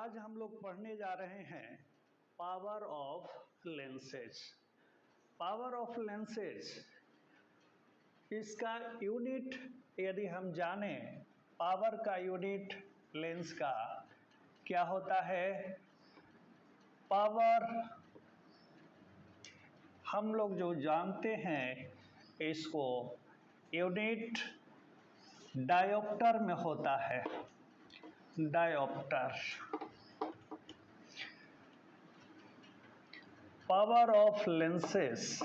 आज हम लोग पढ़ने जा रहे हैं power of lenses. Power of lenses, इसका यूनिट यदि हम जाने, पावर का यूनिट लेंस का क्या होता है। पावर हम लोग जो जानते हैं इसको यूनिट डायोप्टर में होता है। डायोप्टर। पावर ऑफ लेंसेस,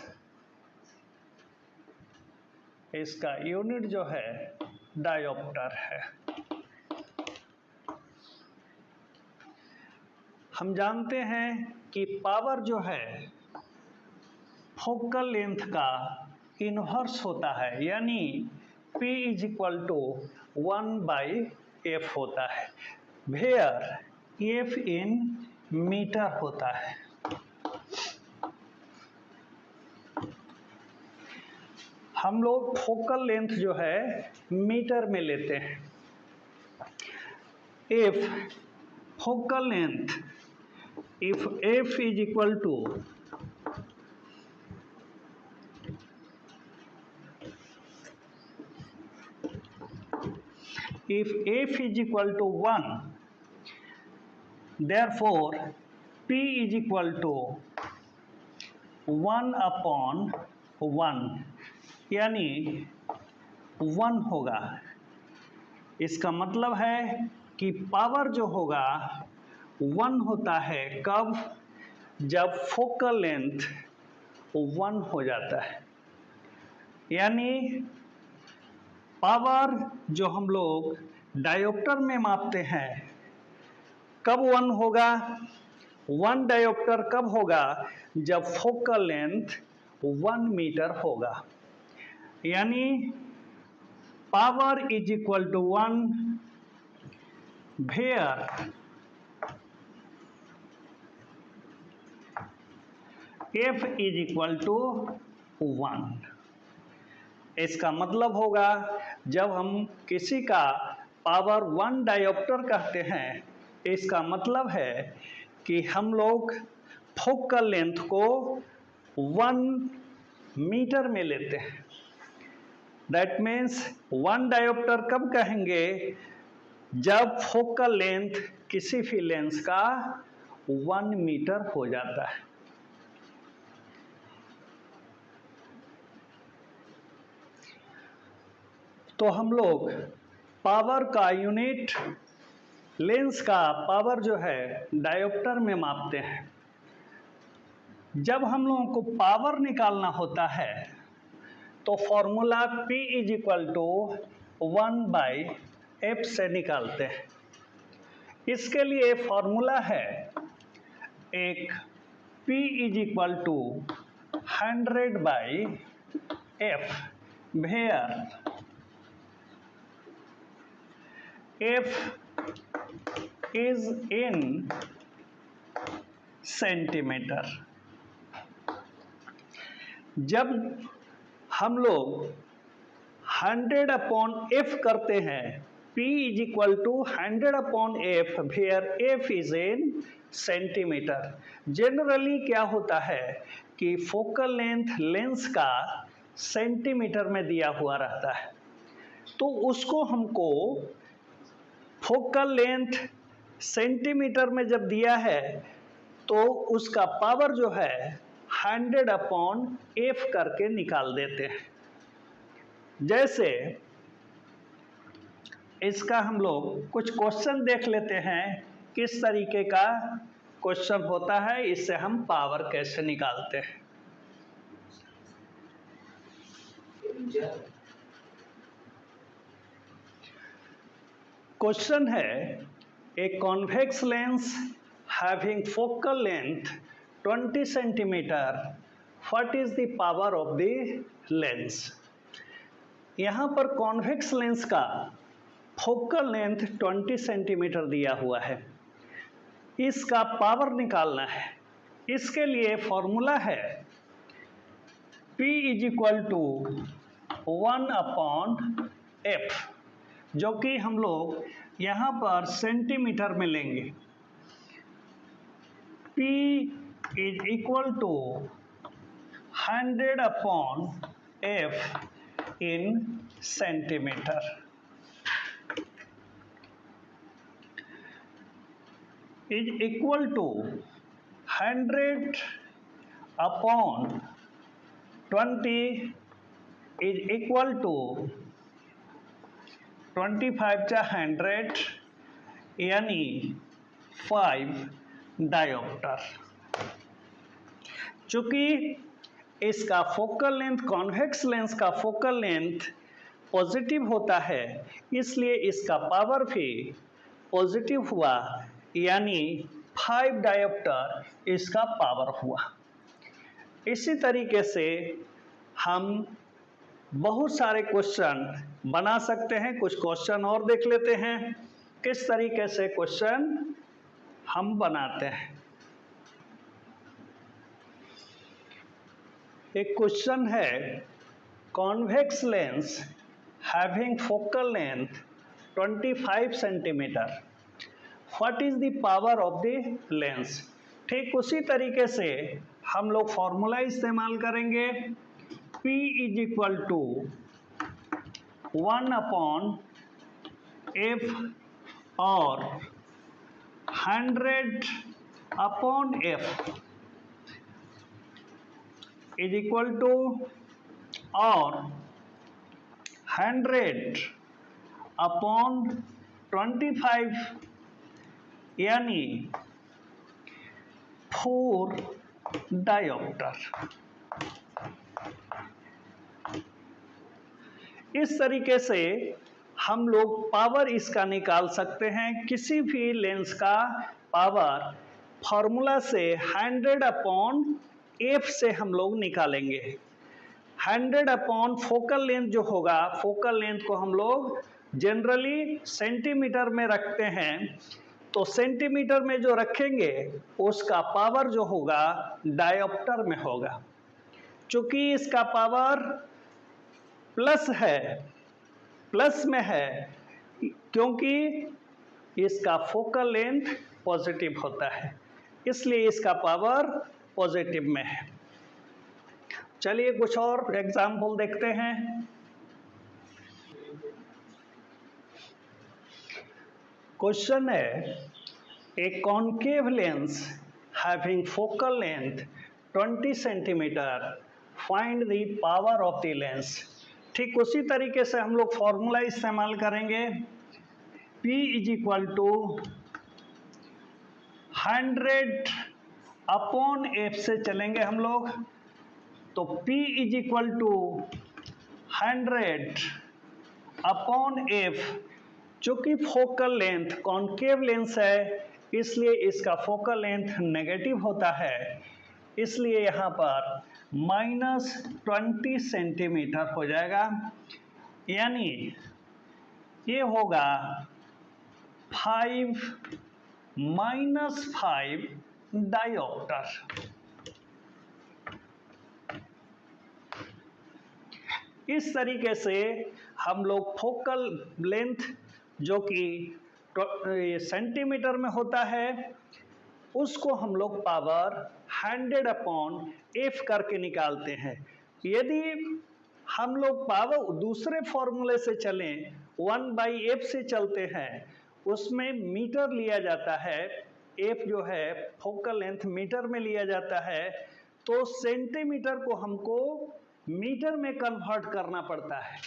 इसका यूनिट जो है डायोप्टर है। हम जानते हैं कि पावर जो है फोकल लेंथ का इन्वर्स होता है, यानी P = 1/f होता है, वेयर f इन मीटर होता है। हम लोग फोकल लेंथ जो है मीटर में लेते हैं। if focal length, if f is equal to if f is equal to 1, therefore P is equal to 1/1, यानी 1 होगा। इसका मतलब है कि पावर जो होगा 1 होता है कब, जब फोकल लेंथ 1 हो जाता है। यानी पावर जो हम लोग डायोप्टर में मापते हैं कब 1 होगा। 1 डायोप्टर कब होगा, जब फोकल लेंथ 1 मीटर होगा। यानी power is equal to 1 where f is equal to 1। इसका मतलब होगा जब हम किसी का पावर 1 डायोप्टर कहते हैं, इसका मतलब है कि हम लोग फोकल लेंथ को 1 मीटर में लेते हैं। दैट मीन्स 1 डायोप्टर कब कहेंगे, जब फोकल लेंथ किसी भी लेंस का 1 मीटर हो जाता है। तो हम लोग पावर का यूनिट, लेंस का पावर जो है डायोप्टर में मापते हैं। जब हम लोगों को पावर निकालना होता है तो फॉर्मूला P = 1/f से निकालते हैं। इसके लिए फॉर्मूला है एक P = 100/f, where f is in centimetre. जब हम लोग 100/f करते हैं, P = 100/f, where f is in centimetre. Generally क्या होता है कि फोकल लेंथ लेंस का सेंटीमीटर में दिया हुआ रहता है, तो उसको हमको फोकल लेंथ सेंटीमीटर में जब दिया है तो उसका पावर जो है 100/f करके निकाल देते हैं। जैसे इसका हम लोग कुछ क्वेश्चन देख लेते हैं, किस तरीके का क्वेश्चन होता है, इससे हम पावर कैसे निकालते हैं। क्वेश्चन है, a convex lens having focal length 20 centimetre, what is the power of the lens. यहाँ पर कॉन्वेक्स लेंस का फोकल लेंथ 20 सेंटीमीटर दिया हुआ है, इसका पावर निकालना है। इसके लिए फॉर्मूला है P = 1/f, जो कि हम लोग यहाँ पर सेंटीमीटर में लेंगे। P is equal to 100 upon F in centimeter. Is equal to 100 upon 20 is equal to 25 चा 100 यानी 5 डायोप्टर। चूंकि इसका फोकल लेंथ, कॉन्वेक्स लेंस का फोकल लेंथ पॉजिटिव होता है, इसलिए इसका पावर भी पॉजिटिव हुआ, यानी 5 डायोप्टर इसका पावर हुआ। इसी तरीके से हम बहुत सारे क्वेश्चन बना सकते हैं। कुछ क्वेश्चन और देख लेते हैं किस तरीके से क्वेश्चन हम बनाते हैं। एक क्वेश्चन है, convex lens having focal length 25 centimetre, what is the power of the lens. ठीक उसी तरीके से हम लोग फॉर्मूला इस्तेमाल करेंगे, P is equal to 1 upon F और 100 upon F is equal to और 100 अपॉन 25 यानी 4 डायोप्टर। इस तरीके से हम लोग पावर इसका निकाल सकते हैं। किसी भी लेंस का पावर फॉर्मूला से 100 अपॉन F से हम लोग निकालेंगे। 100 अपॉन फोकल लेंथ जो होगा, फोकल लेंथ को हम लोग जनरली सेंटीमीटर में रखते हैं, तो सेंटीमीटर में जो रखेंगे उसका पावर जो होगा डायोप्टर में होगा। चूंकि इसका पावर प्लस है, प्लस में है, क्योंकि इसका फोकल लेंथ पॉजिटिव होता है, इसलिए इसका पावर पॉजिटिव में है। चलिए कुछ और एग्जाम्पल देखते हैं। क्वेश्चन है, a concave lens having focal length 20 centimetre, find the power of the lens. ठीक उसी तरीके से हम लोग फॉर्मूला इस्तेमाल करेंगे, P is equal to 100 upon F से चलेंगे हम लोग, तो P is equal to 100 upon F। चूंकि फोकल लेंथ कॉन्केव लेंस है, इसलिए इसका फोकल लेंथ नेगेटिव होता है, इसलिए यहाँ पर -20 सेंटीमीटर हो जाएगा, यानी ये होगा 5 डायोप्टर। इस तरीके से हम लोग फोकल लेंथ जो कि सेंटीमीटर में होता है, उसको हम लोग पावर 100 अपॉन F करके निकालते हैं। यदि हम लोग पावर दूसरे फॉर्मूले से चलें, 1/F से चलते हैं, उसमें मीटर लिया जाता है, F जो है फोकल लेंथ मीटर में लिया जाता है, तो सेंटीमीटर को हमको मीटर में कन्वर्ट करना पड़ता है,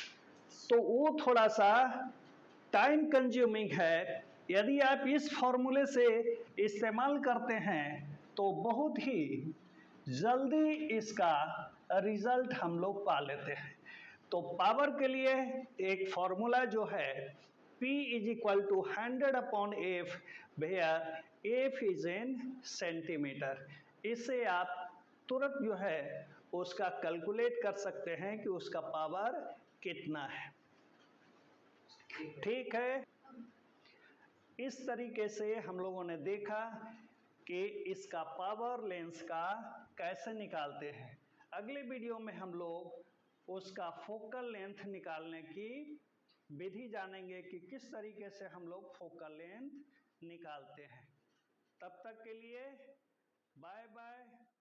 तो वो थोड़ा सा टाइम कंज्यूमिंग है। यदि आप इस फॉर्मूले से इस्तेमाल करते हैं तो बहुत ही जल्दी इसका रिजल्ट हम लोग पा लेते हैं। तो पावर के लिए एक फॉर्मूला जो है P is equal to 100 upon F, भैया F इज इन सेंटीमीटर। इससे आप तुरंत जो है उसका कैलकुलेट कर सकते हैं कि उसका पावर कितना है। ठीक है, इस तरीके से हम लोगों ने देखा कि इसका पावर लेंस का कैसे निकालते हैं। अगले वीडियो में हम लोग उसका फोकल लेंथ निकालने की विधि जानेंगे कि किस तरीके से हम लोग फोकल लेंथ निकालते हैं। तब तक के लिए बाय बाय।